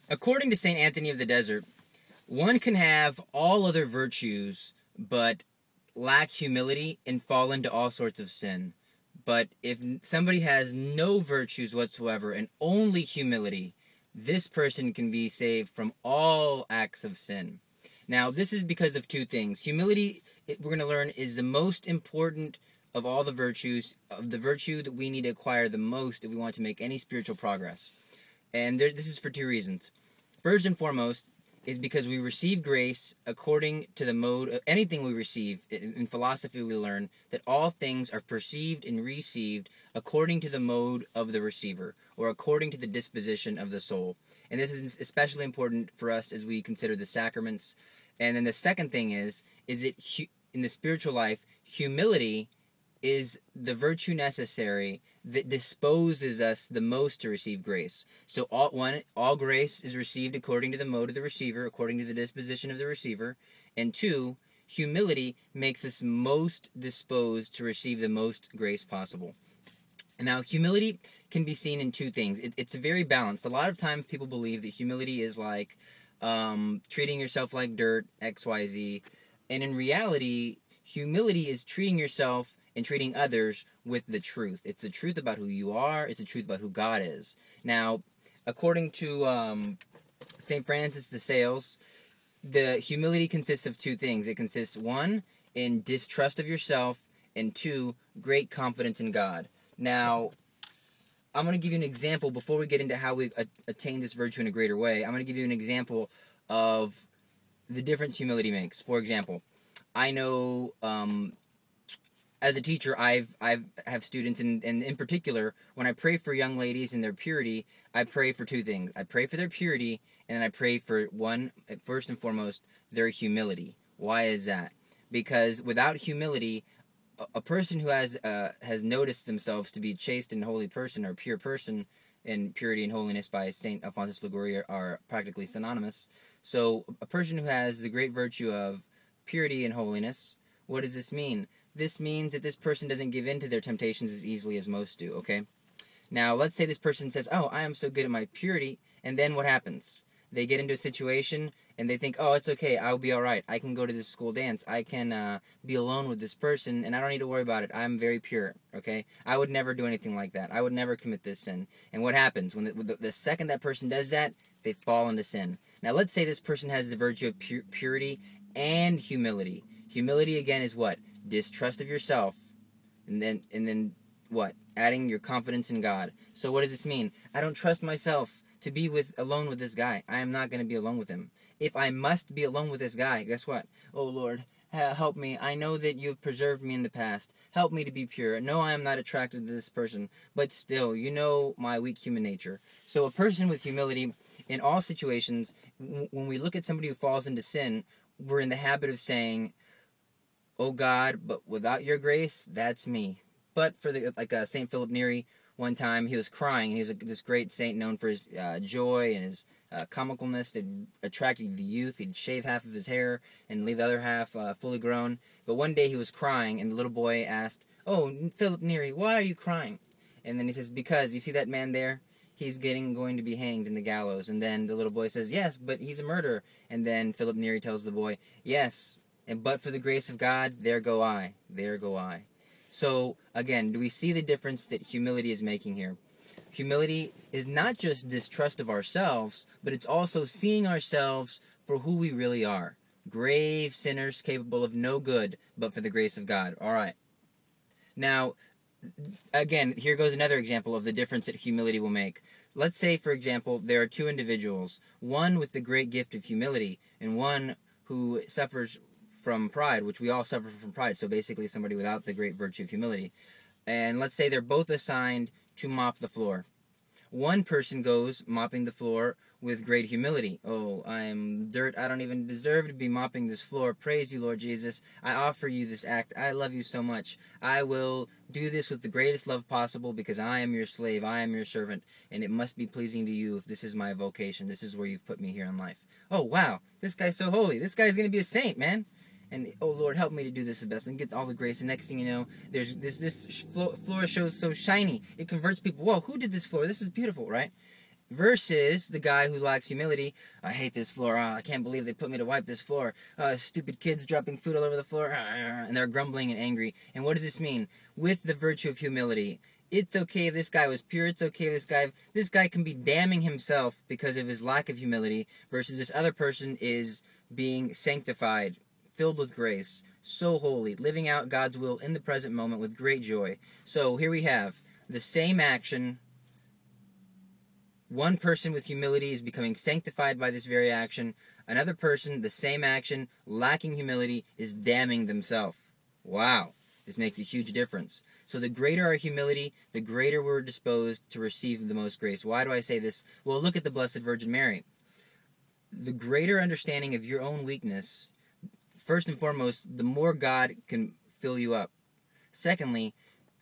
According to St. Anthony of the Desert, one can have all other virtues but lack humility and fall into all sorts of sin. But if somebody has no virtues whatsoever and only humility, this person can be saved from all acts of sin. Now, this is because of two things. Humility, we're going to learn, is the most important of all the virtues, of the virtue that we need to acquire the most if we want to make any spiritual progress. And this is for two reasons. First and foremost is because we receive grace according to the mode of anything we receive. In philosophy, we learn that all things are perceived and received according to the mode of the receiver, or according to the disposition of the soul. And this is especially important for us as we consider the sacraments. And then the second thing is that in the spiritual life, humility is the virtue necessary that disposes us the most to receive grace. So all grace is received according to the mode of the receiver, according to the disposition of the receiver. And two, humility makes us most disposed to receive the most grace possible. Now, humility can be seen in two things. It's very balanced. A lot of times people believe that humility is like treating yourself like dirt, XYZ. And in reality, humility is treating yourself and treating others with the truth. It's the truth about who you are. It's the truth about who God is. Now, according to St. Francis de Sales, the humility consists of two things. It consists, one, in distrust of yourself, and two, great confidence in God. Now, I'm going to give you an example before we get into how we attain this virtue in a greater way. I'm going to give you an example of the difference humility makes. For example, I know as a teacher, I have students, and in particular, when I pray for young ladies and their purity, I pray for two things. I pray for their purity, and then I pray for one, first and foremost, their humility. Why is that? Because without humility, a person who has noticed themselves to be a chaste and holy person, or pure person, and purity and holiness by St. Alphonsus Liguori are practically synonymous. So a person who has the great virtue of purity and holiness, what does this mean? This means that this person doesn't give in to their temptations as easily as most do, okay? Now, let's say this person says, oh, I am so good at my purity, and then what happens? They get into a situation, and they think, oh, it's okay, I'll be alright. I can go to this school dance. I can be alone with this person, and I don't need to worry about it. I'm very pure, okay? I would never do anything like that. I would never commit this sin. And what happens? When the second that person does that, they fall into sin. Now, let's say this person has the virtue of purity and humility. Humility, again, is what? Distrust of yourself, and then what? Adding your confidence in God. So what does this mean? I don't trust myself to be alone with this guy. I am not going to be alone with him. If I must be alone with this guy, guess what? Oh Lord, help me. I know that you've preserved me in the past. Help me to be pure. No, I am not attracted to this person, but still, you know my weak human nature. So a person with humility, in all situations, when we look at somebody who falls into sin, we're in the habit of saying, oh God, but without your grace, that's me. But for St. Philip Neri, one time he was crying, and he was this great saint known for his joy and his comicalness that attracted the youth. He'd shave half of his hair and leave the other half fully grown. But one day he was crying, and the little boy asked, oh, Philip Neri, why are you crying? And then he says, because, you see that man there? He's going to be hanged in the gallows. And then the little boy says, yes, but he's a murderer. And then Philip Neri tells the boy, yes, but for the grace of God, there go I. There go I. So, again, do we see the difference that humility is making here? Humility is not just distrust of ourselves, but it's also seeing ourselves for who we really are. Grave sinners capable of no good, but for the grace of God. All right. Now, again, here goes another example of the difference that humility will make. Let's say, for example, there are two individuals, one with the great gift of humility, and one who suffers from pride, which we all suffer from pride, so basically somebody without the great virtue of humility. And let's say they're both assigned to mop the floor. One person goes mopping the floor with great humility. Oh, I'm dirt. I don't even deserve to be mopping this floor. Praise you, Lord Jesus. I offer you this act. I love you so much. I will do this with the greatest love possible because I am your slave. I am your servant. And it must be pleasing to you if this is my vocation. This is where you've put me here in life. Oh, wow. This guy's so holy. This guy's going to be a saint, man. And, oh, Lord, help me to do this the best and get all the grace. And next thing you know, there's this floor shows so shiny. It converts people. Whoa, who did this floor? This is beautiful, right? Versus the guy who lacks humility. I hate this floor. I can't believe they put me to wipe this floor. Stupid kids dropping food all over the floor. And they're grumbling and angry. And what does this mean? With the virtue of humility, it's okay if this guy was pure. It's okay if this guy can be damning himself because of his lack of humility, versus this other person is being sanctified, filled with grace, so holy, living out God's will in the present moment with great joy. So here we have the same action. One person with humility is becoming sanctified by this very action. Another person, the same action, lacking humility, is damning themselves. Wow, this makes a huge difference. So the greater our humility, the greater we're disposed to receive the most grace. Why do I say this? Well, look at the Blessed Virgin Mary. The greater understanding of your own weakness, first and foremost, the more God can fill you up. Secondly,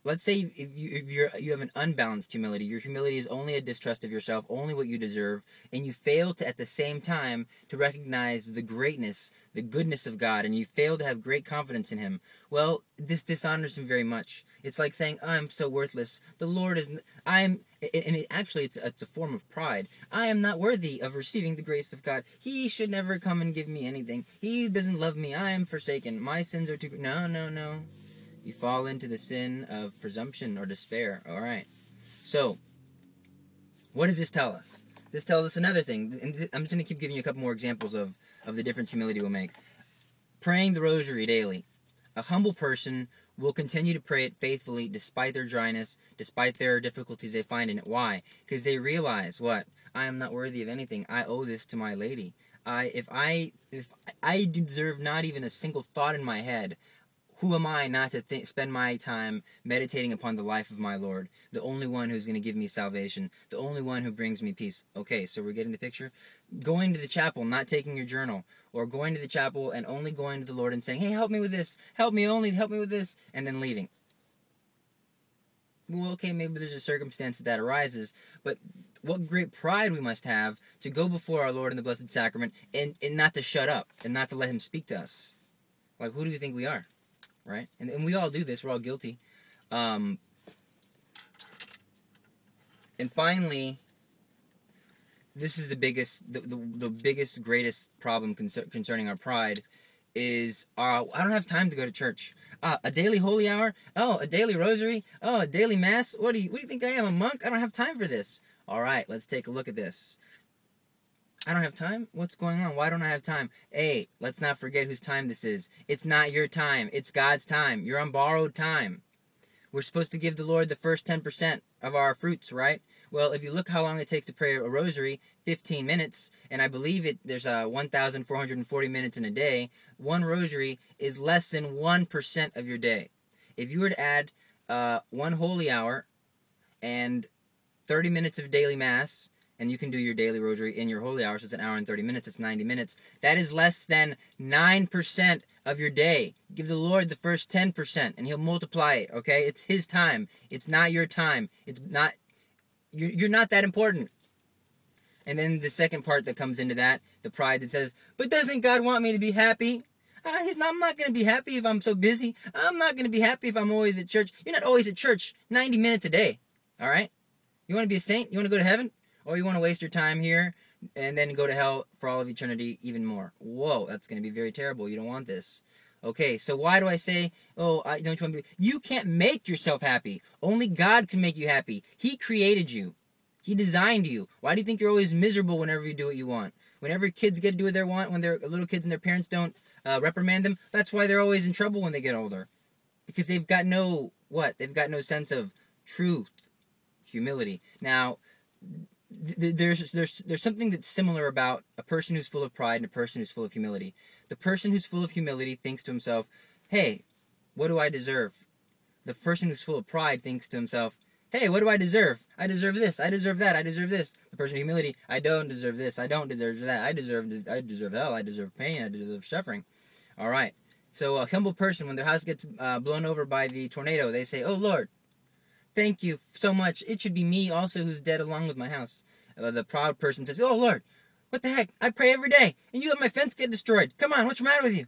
let's say if you have an unbalanced humility, your humility is only a distrust of yourself, only what you deserve, and you fail to, at the same time, to recognize the greatness, the goodness of God, and you fail to have great confidence in Him. Well, this dishonors Him very much. It's like saying, I'm so worthless. The Lord is, it's a form of pride. I am not worthy of receiving the grace of God. He should never come and give me anything. He doesn't love me. I am forsaken. My sins are too great. No. You fall into the sin of presumption or despair. All right. So, what does this tell us? This tells us another thing. And I'm just going to keep giving you a couple more examples of the difference humility will make. Praying the rosary daily. A humble person will continue to pray it faithfully despite their dryness, despite their difficulties they find in it. Why? Because they realize, what? I am not worthy of anything. I owe this to my lady. If I deserve not even a single thought in my head, who am I not to spend my time meditating upon the life of my Lord, the only one who's going to give me salvation, the only one who brings me peace? Okay, so we're getting the picture? Going to the chapel, not taking your journal, or going to the chapel and only going to the Lord and saying, hey, help me with this, help me with this, and then leaving. Well, okay, maybe there's a circumstance that arises, but what great pride we must have to go before our Lord in the Blessed Sacrament and not to shut up and not to let Him speak to us. Like, who do you think we are? Right? And we all do this. We're all guilty. And finally, this is the biggest, greatest problem concerning our pride is, I don't have time to go to church. A daily holy hour? Oh, a daily rosary? Oh, a daily mass? What do you think I am, a monk? I don't have time for this. All right, let's take a look at this. I don't have time? What's going on? Why don't I have time? Hey, let's not forget whose time this is. It's not your time. It's God's time. You're on borrowed time. We're supposed to give the Lord the first 10% of our fruits, right? Well, if you look how long it takes to pray a rosary, 15 minutes, and I believe there's 1,440 minutes in a day. One rosary is less than 1% of your day. If you were to add one holy hour and 30 minutes of daily mass, and you can do your daily rosary in your holy hour, so it's an hour and 30 minutes, it's 90 minutes. That is less than 9% of your day. Give the Lord the first 10%, and He'll multiply it, okay? It's His time. It's not your time. You're not that important. And then the second part that comes into that, the pride that says, but doesn't God want me to be happy? I'm not going to be happy if I'm so busy. I'm not going to be happy if I'm always at church. You're not always at church 90 minutes a day, all right? You want to be a saint? You want to go to heaven? Or you want to waste your time here and then go to hell for all of eternity even more? Whoa, that's going to be very terrible. You don't want this. Okay, so why do I say, don't you want to be... You can't make yourself happy. Only God can make you happy. He created you. He designed you. Why do you think you're always miserable whenever you do what you want? Whenever kids get to do what they want, when they're little kids and their parents don't reprimand them, that's why they're always in trouble when they get older. Because they've got no, They've got no sense of truth, humility. Now... There's something that's similar about a person who's full of pride and a person who's full of humility. The person who's full of humility thinks to himself, hey, what do I deserve? The person who's full of pride thinks to himself, hey, what do I deserve? I deserve this, I deserve that, I deserve this. The person of humility, I don't deserve this, I don't deserve that, I deserve hell, I deserve pain, I deserve suffering. All right. So a humble person, when their house gets blown over by the tornado, they say, oh Lord, thank you so much. It should be me also who's dead along with my house. The proud person says, oh, Lord, what the heck? I pray every day, and you let my fence get destroyed. Come on, what's the matter with you?